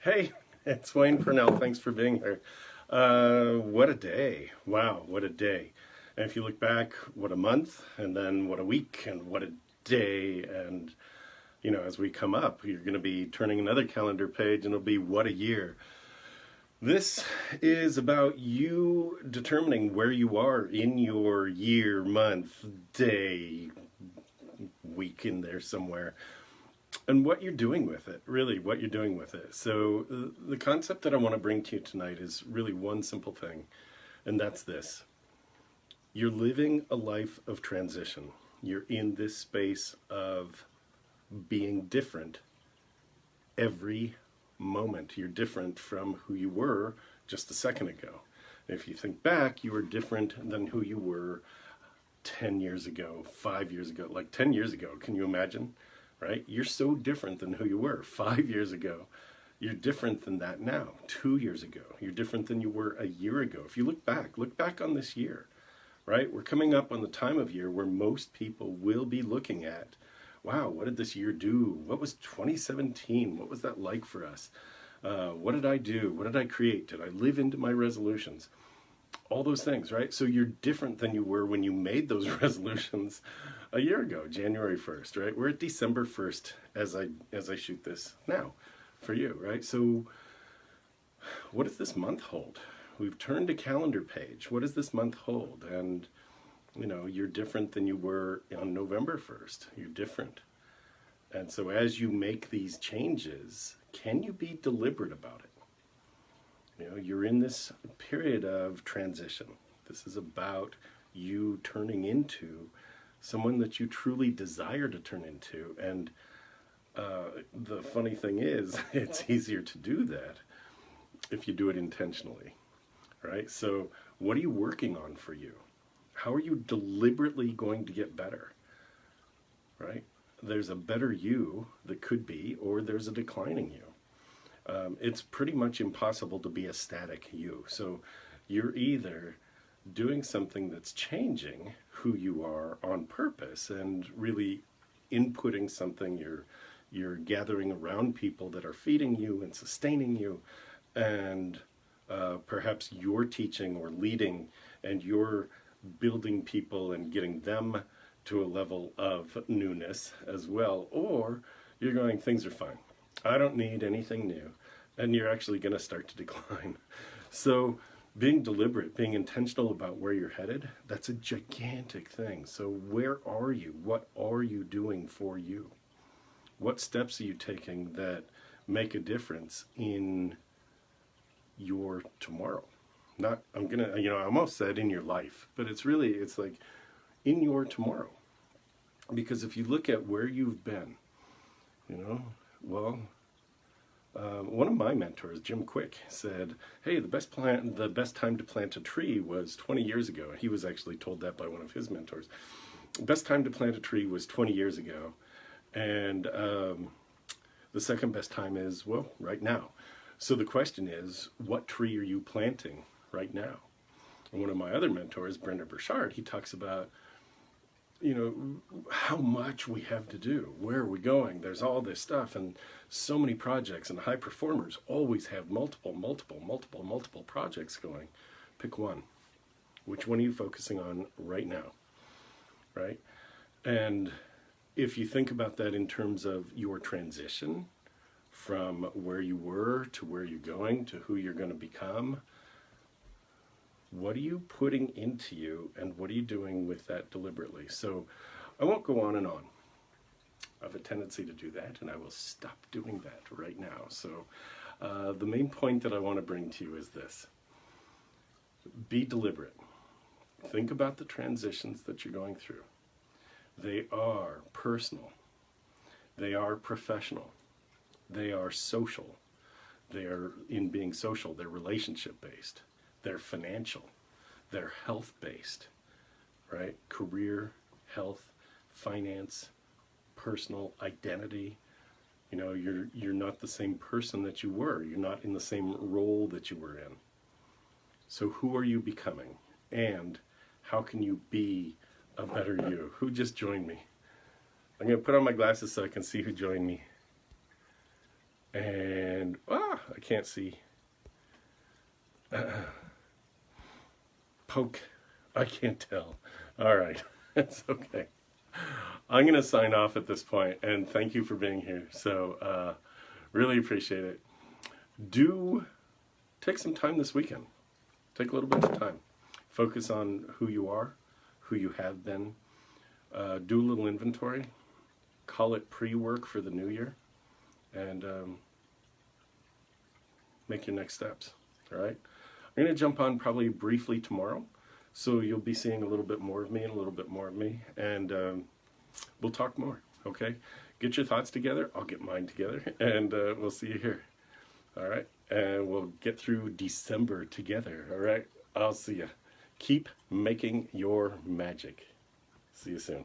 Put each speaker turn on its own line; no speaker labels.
Hey, it's Wayne Purnell. Thanks for being here. What a day. Wow, what a day. And if you look back, what a month, and then what a week, and what a day. And, as we come up, you're going to be turning another calendar page, and it'll be what a year. This is about you determining where you are in your year, month, day, week in there somewhere. And what you're doing with it, really, what you're doing with it. So the concept that I want to bring to you tonight is really one simple thing, and that's this. You're living a life of transition. You're in this space of being different every moment. You're different from who you were just a second ago. If you think back, you were different than who you were 10 years ago, 5 years ago, like 10 years ago. Can you imagine? Right? You're so different than who you were 5 years ago. You're different than that now. 2 years ago, you're different than you were a year ago. If you look back on this year, right? We're coming up on the time of year where most people will be looking at, wow, what did this year do? What was 2017? What was that like for us? What did I do? What did I create? Did I live into my resolutions? All those things, right? So you're different than you were when you made those resolutions a year ago, January 1st, right? We're at December 1st as I shoot this now for you, right? So what does this month hold? We've turned a calendar page. What does this month hold? And you're different than you were on November 1st. You're different. And so as you make these changes, can you be deliberate about it? You're in this period of transition. This is about you turning into someone that you truly desire to turn into. And the funny thing is, it's easier to do that if you do it intentionally, right? So what are you working on for you? How are you deliberately going to get better, right? There's a better you that could be, or there's a declining you. It's pretty much impossible to be a static you. So you're either doing something that's changing who you are on purpose and really inputting something. You're gathering around people that are feeding you and sustaining you, and perhaps you're teaching or leading, and you're building people and getting them to a level of newness as well. Or you're going, things are fine. I don't need anything new. And you're actually going to start to decline. So being deliberate, being intentional about where you're headed, that's a gigantic thing. So where are you? What are you doing for you? What steps are you taking that make a difference in your tomorrow? I almost said in your life, but it's like in your tomorrow. Because if you look at where you've been, one of my mentors, Jim Quick, said, hey, the best time to plant a tree was 20 years ago. He was actually told that by one of his mentors. The best time to plant a tree was 20 years ago. And the second best time is, right now. So the question is, what tree are you planting right now? And one of my other mentors, Brenda Burchard, he talks about, how much we have to do. Where are we going? There's all this stuff and so many projects, and high performers always have multiple projects going. Pick one. Which one are you focusing on right now? Right? And if you think about that in terms of your transition from where you were to where you're going to who you're going to become, what are you putting into you, and what are you doing with that deliberately? So I won't go on and on. I have a tendency to do that, and I will stop doing that right now. So the main point that I want to bring to you is this. Be deliberate. Think about the transitions that you're going through. They are personal. They are professional. They are social. They are, in being social, they're relationship-based. They're financial, they're health-based, right? Career, health, finance, personal identity. You're not the same person that you were. You're not in the same role that you were in. So who are you becoming? And how can you be a better you? Who just joined me? I'm going to put on my glasses so I can see who joined me. And, I I can't see. Poke. I can't tell. All right. It's okay. I'm going to sign off at this point, and thank you for being here. So, really appreciate it. Do take some time this weekend. Take a little bit of time. Focus on who you are, who you have been. Do a little inventory. Call it pre-work for the new year. And make your next steps. All right? I'm going to jump on probably briefly tomorrow. So you'll be seeing a little bit more of me and a little bit more of me. And we'll talk more. Okay? Get your thoughts together. I'll get mine together. And we'll see you here. All right? And we'll get through December together. All right? I'll see you. Keep making your magic. See you soon.